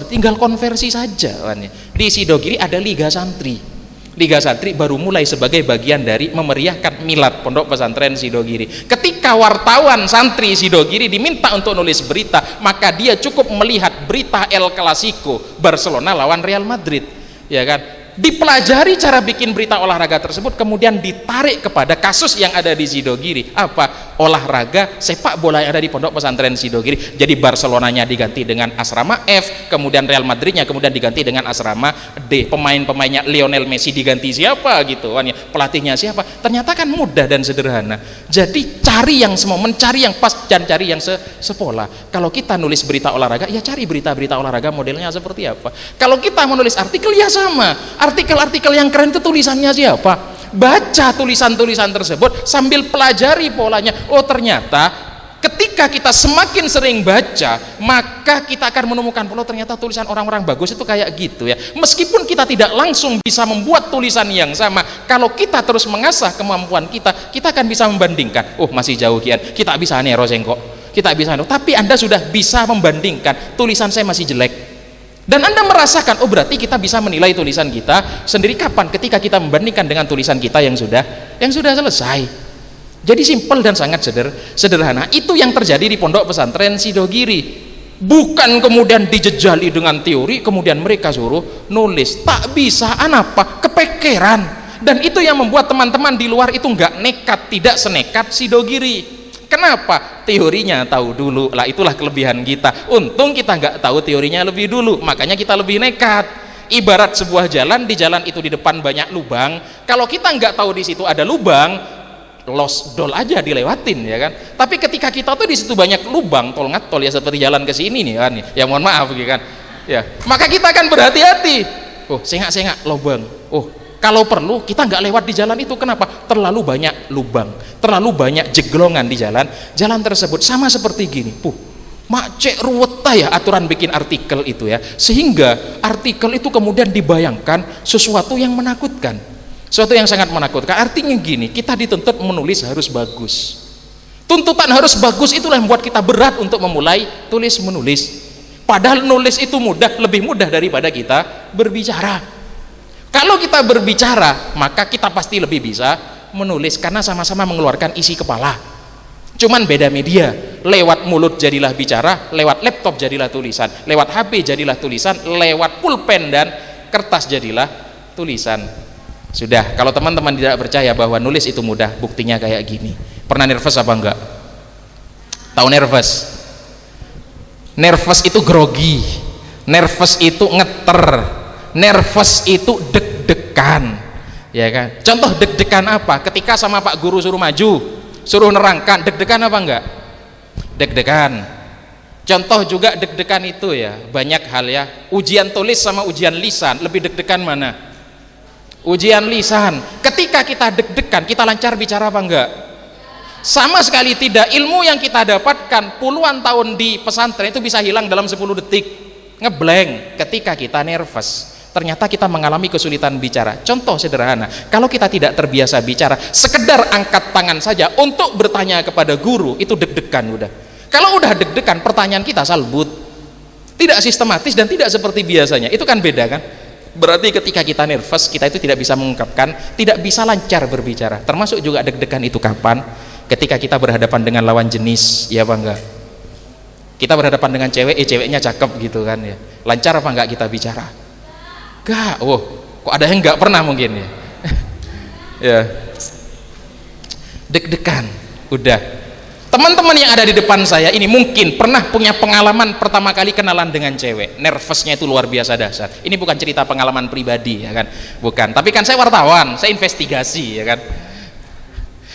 A: tinggal konversi saja. Di Sidogiri ada Liga Santri. Liga Santri baru mulai sebagai bagian dari memeriahkan milad pondok pesantren Sidogiri. Ketika wartawan santri Sidogiri diminta untuk nulis berita, maka dia cukup melihat berita El Clasico Barcelona lawan Real Madrid, ya kan? Dipelajari cara bikin berita olahraga tersebut, kemudian ditarik kepada kasus yang ada di Sidogiri. Apa? Olahraga sepak bola yang ada di pondok pesantren Sidogiri. Jadi Barcelonanya diganti dengan asrama F, kemudian Real Madridnya kemudian diganti dengan asrama D. Pemain-pemainnya Lionel Messi diganti siapa gitu kan ya, pelatihnya siapa. Ternyata kan mudah dan sederhana. Jadi cari yang semomen, cari yang pas, dan cari yang sepola. Kalau kita nulis berita olahraga, ya cari berita-berita olahraga modelnya seperti apa. Kalau kita menulis artikel, ya sama. Artikel-artikel yang keren itu tulisannya siapa? Baca tulisan-tulisan tersebut sambil pelajari polanya. Oh ternyata ketika kita semakin sering baca, maka kita akan menemukan pola. Ternyata tulisan orang-orang bagus itu kayak gitu ya. Meskipun kita tidak langsung bisa membuat tulisan yang sama, kalau kita terus mengasah kemampuan kita, kita akan bisa membandingkan. Oh masih jauh kian, kita bisa nih Rosengkok, kita bisa, tapi Anda sudah bisa membandingkan tulisan saya masih jelek, dan Anda merasakan, oh berarti kita bisa menilai tulisan kita sendiri kapan? Ketika kita membandingkan dengan tulisan kita yang sudah selesai. Jadi simpel dan sangat sederhana. Itu yang terjadi di pondok pesantren Sidogiri. Bukan kemudian dijejali dengan teori, kemudian mereka suruh nulis. Tak bisa, apa? Kepekeran. Dan itu yang membuat teman-teman di luar itu nggak nekat, tidak senekat Sidogiri. Kenapa? Teorinya tahu dulu. Lah itulah kelebihan kita. Untung kita nggak tahu teorinya lebih dulu, makanya kita lebih nekat. Ibarat sebuah jalan, di jalan itu di depan banyak lubang. Kalau kita nggak tahu di situ ada lubang, los dol aja dilewatin, ya kan. Tapi ketika kita tuh di situ banyak lubang, tol ngatol ya, seperti jalan ke sini nih kan, ya mohon maaf gitu kan, ya maka kita akan berhati-hati. Oh sengak lubang, oh kalau perlu kita nggak lewat di jalan itu. Kenapa? Terlalu banyak lubang, terlalu banyak jeglongan di jalan tersebut. Sama seperti gini, macet ruwet ya aturan bikin artikel itu ya, sehingga artikel itu kemudian dibayangkan sesuatu yang menakutkan, sesuatu yang sangat menakutkan. Artinya gini, kita dituntut menulis harus bagus. Tuntutan harus bagus itulah yang membuat kita berat untuk memulai tulis menulis. Padahal nulis itu mudah, lebih mudah daripada kita berbicara. Kalau kita berbicara, maka kita pasti lebih bisa menulis, karena sama-sama mengeluarkan isi kepala. Cuman beda media. Lewat mulut jadilah bicara, lewat laptop jadilah tulisan, lewat HP jadilah tulisan, lewat pulpen dan kertas jadilah tulisan. Sudah, kalau teman-teman tidak percaya bahwa nulis itu mudah, buktinya kayak gini. Pernah nervous apa enggak? Tahu nervous? Nervous itu grogi, nervous itu ngeter, nervous itu deg-degan, ya kan? Contoh deg-degan apa? Ketika sama Pak Guru suruh maju, suruh nerangkan, deg-degan apa enggak? Deg-degan. Contoh juga deg-degan itu ya, banyak hal ya. Ujian tulis sama ujian lisan, lebih deg-degan mana? Ujian lisan. Ketika kita deg-degan, kita lancar bicara apa enggak? Sama sekali tidak. Ilmu yang kita dapatkan puluhan tahun di pesantren itu bisa hilang dalam 10 detik, ngeblank ketika kita nervous. Ternyata kita mengalami kesulitan bicara. Contoh sederhana, kalau kita tidak terbiasa bicara, sekedar angkat tangan saja untuk bertanya kepada guru itu deg-degan udah. Kalau udah deg-degan, pertanyaan kita salbut, tidak sistematis dan tidak seperti biasanya. Itu kan beda kan? Berarti ketika kita nervous, kita itu tidak bisa mengungkapkan, tidak bisa lancar berbicara. Termasuk juga deg-degan itu kapan? Ketika kita berhadapan dengan lawan jenis, ya apa enggak? Kita berhadapan dengan cewek, ceweknya cakep gitu kan ya. Lancar apa enggak kita bicara? Enggak. Oh, kok ada yang enggak pernah mungkin ya? Ya. Deg-degan. Udah. Teman-teman yang ada di depan saya ini mungkin pernah punya pengalaman pertama kali kenalan dengan cewek, nervousnya itu luar biasa dahsyat. Ini bukan cerita pengalaman pribadi ya kan, bukan. Tapi kan saya wartawan, saya investigasi ya kan.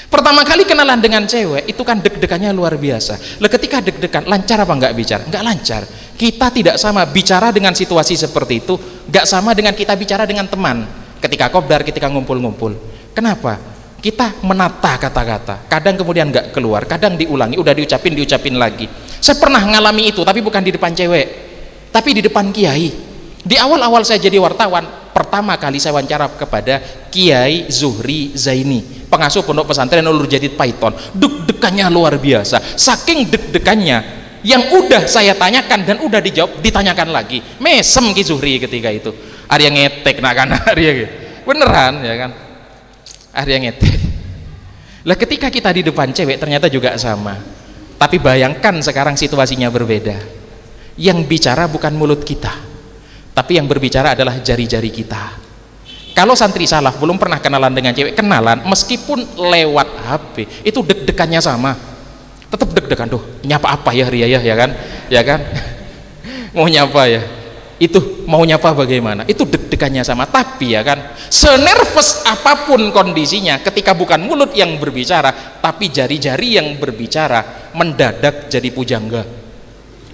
A: Pertama kali kenalan dengan cewek itu kan deg-degannya luar biasa. Lah ketika deg-degan, lancar apa enggak bicara? Enggak lancar. Kita tidak sama bicara dengan situasi seperti itu, enggak sama dengan kita bicara dengan teman. Ketika kopdar, ketika ngumpul-ngumpul. Kenapa? Kita menata kata-kata, kadang kemudian nggak keluar, kadang diulangi, udah diucapin lagi. Saya pernah ngalami itu, tapi bukan di depan cewek, tapi di depan kiai. Di awal-awal saya jadi wartawan, pertama kali saya wawancara kepada Kiai Zuhri Zaini, pengasuh pondok pesantren Nurul Jadid Paiton. Deg-degannya luar biasa, saking deg-degannya yang udah saya tanyakan dan udah dijawab, ditanyakan lagi. Mesem Ki Zuhri ketika itu, Arya ngetek nak kan Arya gitu. Beneran ya kan? Arya ngetek. Lah ketika kita di depan cewek ternyata juga sama. Tapi bayangkan sekarang situasinya berbeda. Yang bicara bukan mulut kita, tapi yang berbicara adalah jari-jari kita. Kalau santri salaf belum pernah kenalan dengan cewek, kenalan meskipun lewat HP, itu deg-degannya sama. Tetap deg-degan, tuh nyapa apa ya Ria ya kan? Ya kan? Mau nyapa ya? Itu mau nyapa bagaimana? Itu deg-degannya sama. Tapi ya kan, senervous apapun kondisinya, ketika bukan mulut yang berbicara tapi jari-jari yang berbicara, mendadak jadi pujangga.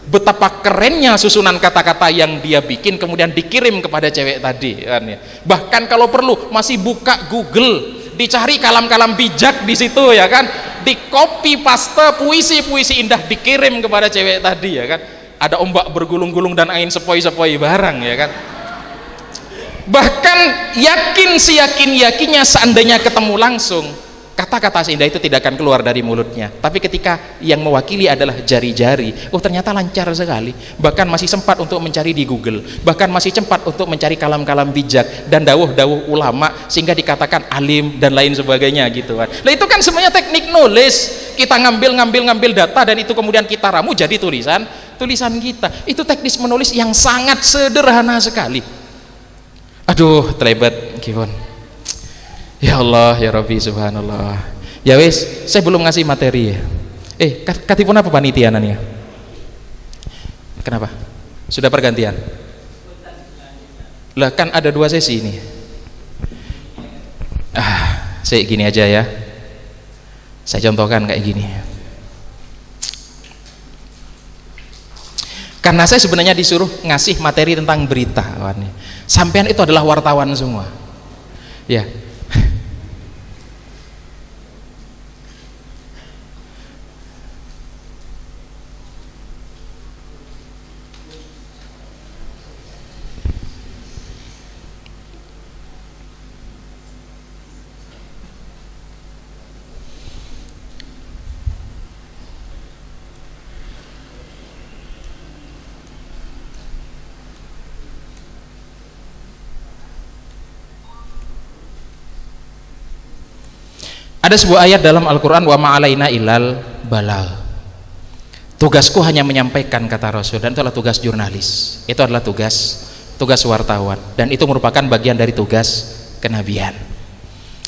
A: Betapa kerennya susunan kata-kata yang dia bikin kemudian dikirim kepada cewek tadi kan ya. Bahkan kalau perlu masih buka Google, dicari kalam-kalam bijak di situ ya kan, di copy paste puisi-puisi indah dikirim kepada cewek tadi ya kan. Ada ombak bergulung-gulung dan angin sepoi-sepoi barang ya kan. Bahkan yakin-yakinnya seandainya ketemu langsung, kata-kata seindah itu tidak akan keluar dari mulutnya, tapi ketika yang mewakili adalah jari-jari, oh ternyata lancar sekali, bahkan masih sempat untuk mencari di Google, bahkan masih sempat untuk mencari kalam-kalam bijak dan dawuh-dawuh ulama sehingga dikatakan alim dan lain sebagainya gitu kan. Nah itu kan semuanya teknik nulis, kita ngambil data dan itu kemudian kita ramu jadi tulisan kita. Itu teknis menulis yang sangat sederhana sekali. Aduh telebet gimana. Ya Allah ya Rabbi subhanallah. Ya wis, saya belum ngasih materi ya. Katipun apa panitianannya? Kenapa? Sudah pergantian? Lah kan ada 2 sesi ini. Saya gini aja ya. Saya contohkan kayak gini. Karena saya sebenarnya disuruh ngasih materi tentang berita. Sampean itu adalah wartawan semua. Ya. Ada sebuah ayat dalam Al-Quran, wa ma'alaina ilal balagh. Tugasku hanya menyampaikan, kata Rasul, dan itu adalah tugas jurnalis. Itu adalah tugas wartawan, dan itu merupakan bagian dari tugas kenabian.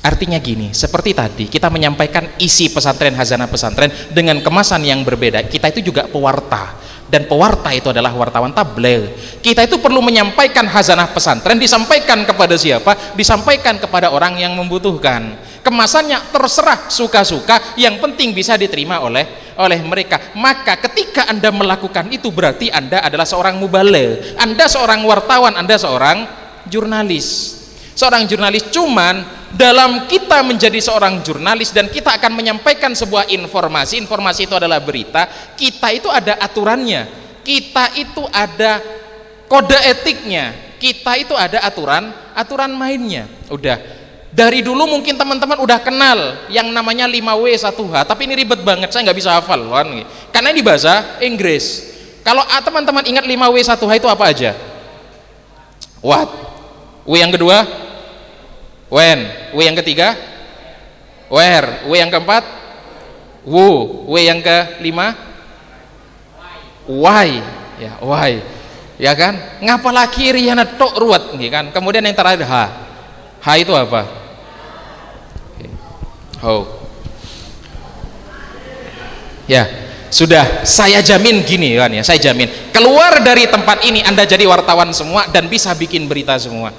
A: Artinya gini, seperti tadi kita menyampaikan isi pesantren, hazanah pesantren dengan kemasan yang berbeda. Kita itu juga pewarta, dan pewarta itu adalah wartawan tabligh. Kita itu perlu menyampaikan hazanah pesantren, disampaikan kepada siapa? Disampaikan kepada orang yang membutuhkan. Kemasannya terserah suka-suka, yang penting bisa diterima oleh mereka. Maka ketika Anda melakukan itu berarti Anda adalah seorang mubaligh, Anda seorang wartawan, Anda seorang jurnalis. Seorang jurnalis, cuman dalam kita menjadi seorang jurnalis dan kita akan menyampaikan sebuah informasi itu adalah berita, kita itu ada aturannya, kita itu ada kode etiknya, kita itu ada aturan mainnya. Udah dari dulu mungkin teman-teman udah kenal yang namanya 5W1H, tapi ini ribet banget, saya nggak bisa hafal kan? Karena ini bahasa Inggris. Kalau teman-teman ingat 5W1H itu apa aja? What? W yang kedua? When? W yang ketiga? Where? W yang keempat? Who? W yang kelima? Why? Ya, why? Ya kan? Ngapa lagi riana tok ruwet nih kan? Kemudian yang terakhir H. H itu apa? How? Ya, sudah saya jamin gini kan ya, saya jamin keluar dari tempat ini Anda jadi wartawan semua dan bisa bikin berita semua.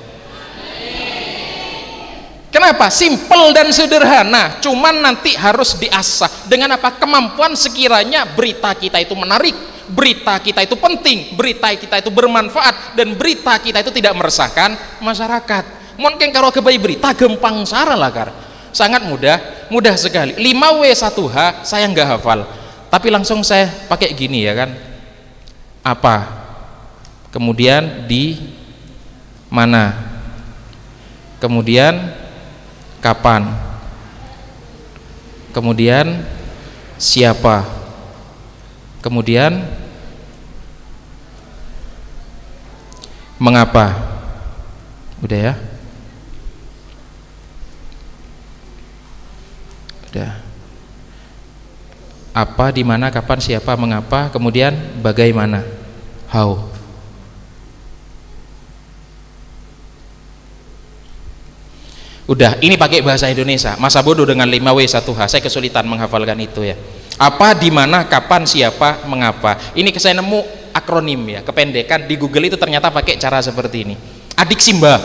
A: Kenapa? Simple dan sederhana, cuman nanti harus diasah dengan apa? Kemampuan sekiranya berita kita itu menarik, berita kita itu penting, berita kita itu bermanfaat, dan berita kita itu tidak meresahkan masyarakat. Mungkin kalau kebayi berita gampang sarah lah kar, sangat mudah sekali. 5W1H saya nggak hafal, tapi langsung saya pakai gini ya kan, apa, kemudian di mana, kemudian kapan, kemudian siapa, kemudian mengapa. Udah ya, udah. Apa, di mana, kapan, siapa, mengapa, kemudian bagaimana, how. Udah, ini pakai bahasa Indonesia. Masa bodoh dengan 5W1H, saya kesulitan menghafalkan itu ya. Apa, di mana, kapan, siapa, mengapa. Ini saya nemu akronim ya, kependekan di Google itu ternyata pakai cara seperti ini. Adik Simba,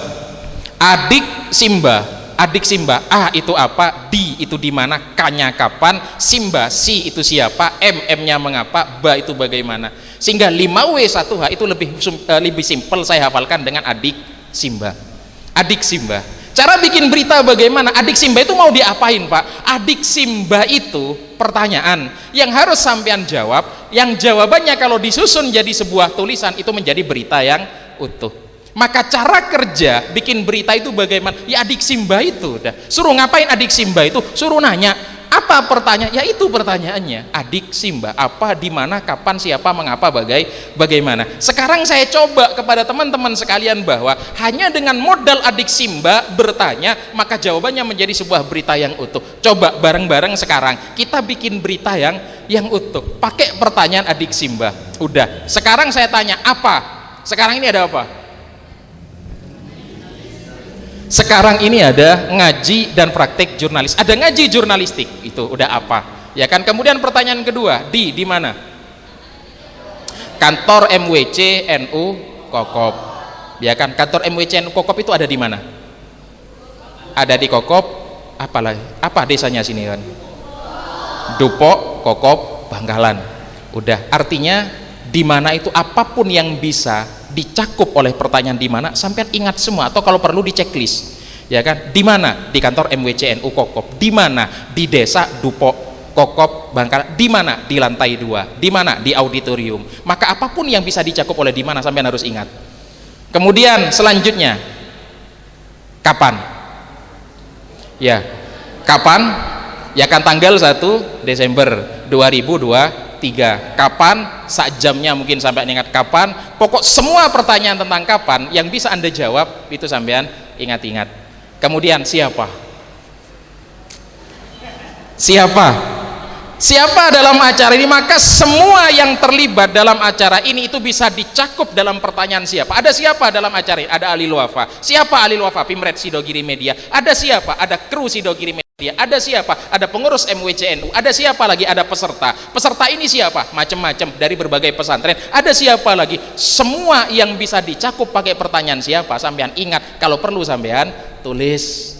A: adik Simba. A itu apa, di itu di mana, K-nya kapan, Simba, si itu siapa, M-nya mengapa, ba itu bagaimana. Sehingga 5W1H itu lebih simpel saya hafalkan dengan adik Simba. Adik Simba. Cara bikin berita bagaimana? Adik Simba itu mau diapain Pak? Adik Simba itu pertanyaan yang harus sampean jawab, yang jawabannya kalau disusun jadi sebuah tulisan itu menjadi berita yang utuh. Maka cara kerja bikin berita itu bagaimana? Ya adik Simba itu udah. Suruh ngapain adik Simba itu? Suruh nanya. Apa pertanyaan? Ya itu pertanyaannya. Adik Simba, apa, di mana, kapan, siapa, mengapa, bagaimana. Sekarang saya coba kepada teman-teman sekalian bahwa hanya dengan modal adik Simba bertanya, maka jawabannya menjadi sebuah berita yang utuh. Coba bareng-bareng sekarang kita bikin berita yang utuh. Pakai pertanyaan adik Simba. Udah. Sekarang saya tanya, apa? Sekarang ini ada apa? Sekarang ini ada ngaji dan praktek jurnalis. Ada ngaji jurnalistik, itu udah apa? Ya kan. Kemudian pertanyaan kedua, di mana? Kantor MWC NU Kokop. Ya kan. Kantor MWC NU Kokop itu ada di mana? Ada di Kokop. Apa lagi? Apa desanya sini kan? Dupo, Kokop, Bangkalan. Udah. Artinya di mana itu apapun yang bisa dicakup oleh pertanyaan di mana, sampai ingat semua, atau kalau perlu di checklist, ya kan. Di mana? Di kantor MWC NU Kokop. Di mana? Di desa Dupo Kokop Bangkalan. Di mana? Di lantai 2. Di mana? Di auditorium. Maka apapun yang bisa dicakup oleh di mana, sampai harus ingat. Kemudian selanjutnya, kapan? Ya, kapan? Ya kan, tanggal 1 Desember 2023. Kapan? Sak jamnya mungkin sampai ingat kapan. Pokok semua pertanyaan tentang kapan yang bisa Anda jawab itu sampean ingat-ingat. Kemudian siapa? Siapa dalam acara ini? Maka semua yang terlibat dalam acara ini itu bisa dicakup dalam pertanyaan siapa. Ada siapa dalam acara ini? Ada Alil Wafa. Siapa Alil Wafa? Pimret Sidogiri Media. Ada siapa? Ada kru Sidogiri Media. Ada siapa? Ada pengurus MWCNU. Ada siapa lagi? Ada peserta. Peserta ini siapa? Macam-macam dari berbagai pesantren. Ada siapa lagi? Semua yang bisa dicakup pakai pertanyaan siapa, sampean ingat. Kalau perlu sampean tulis.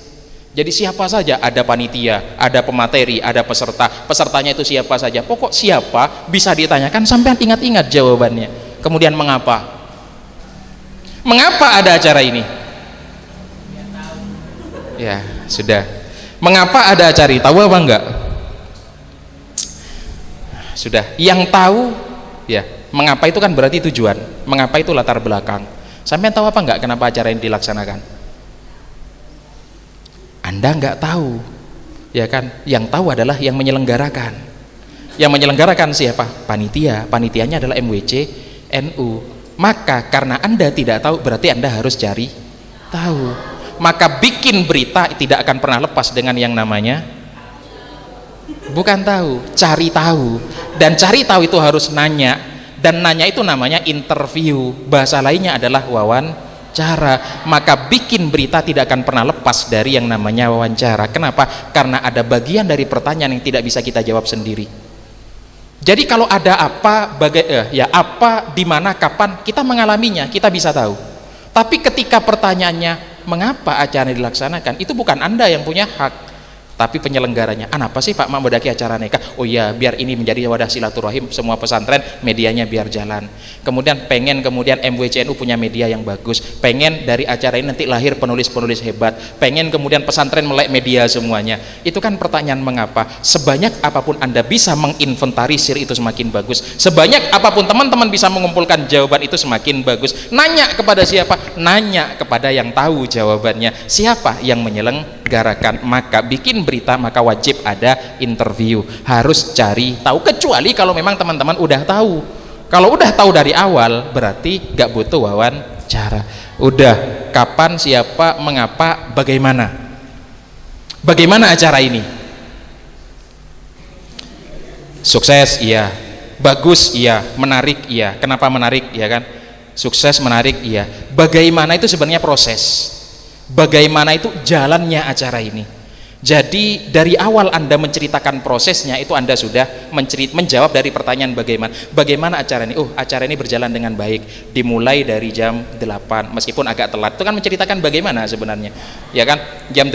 A: Jadi siapa saja? Ada panitia, ada pemateri, ada peserta. Pesertanya itu siapa saja? Pokok siapa bisa ditanyakan, sampean ingat-ingat jawabannya. Kemudian mengapa? Mengapa ada acara ini? Ya, sudah. Mengapa ada acara ini? Tahu apa enggak? Sudah. Yang tahu, ya, mengapa itu kan berarti tujuan. Mengapa itu latar belakang. Sampai tahu apa enggak kenapa acara ini dilaksanakan? Anda enggak tahu, ya kan? Yang tahu adalah yang menyelenggarakan. Yang menyelenggarakan siapa? Panitia. Panitianya adalah MWC NU. Maka karena Anda tidak tahu, berarti Anda harus cari tahu. Maka bikin berita tidak akan pernah lepas dengan yang namanya bukan tahu, cari tahu. Dan cari tahu itu harus nanya, dan nanya itu namanya interview. Bahasa lainnya adalah wawancara. Maka bikin berita tidak akan pernah lepas dari yang namanya wawancara. Kenapa? Karena ada bagian dari pertanyaan yang tidak bisa kita jawab sendiri. Jadi kalau ada apa, apa, di mana, kapan, kita mengalaminya, kita bisa tahu. Tapi ketika pertanyaannya mengapa acara dilaksanakan, itu bukan Anda yang punya hak, tapi penyelenggaranya. Apa sih Pak Mak mendaki acara nikah? Oh iya, biar ini menjadi wadah silaturahim semua pesantren, medianya biar jalan. Kemudian MWCNU punya media yang bagus, pengen dari acara ini nanti lahir penulis-penulis hebat, pengen kemudian pesantren melek media semuanya. Itu kan pertanyaan mengapa. Sebanyak apapun Anda bisa menginventarisir, itu semakin bagus. Sebanyak apapun teman-teman bisa mengumpulkan jawaban, itu semakin bagus. Nanya kepada siapa? Nanya kepada yang tahu jawabannya. Siapa yang menyelenggarakan? Maka bikin berita, maka wajib ada interview, harus cari tahu. Kecuali kalau memang teman-teman udah tahu. Kalau udah tahu dari awal, berarti gak butuh wawancara. Udah, kapan, siapa, mengapa, bagaimana. Bagaimana acara ini? Sukses, iya. Bagus, iya. Menarik, iya. Kenapa menarik, iya kan? Sukses, menarik, iya. Bagaimana itu sebenarnya proses. Bagaimana itu jalannya acara ini. Jadi dari awal Anda menceritakan prosesnya, itu Anda sudah menjawab dari pertanyaan bagaimana acara ini. Oh, acara ini berjalan dengan baik, dimulai dari jam 8 meskipun agak telat. Itu kan menceritakan bagaimana sebenarnya, ya kan? Jam 8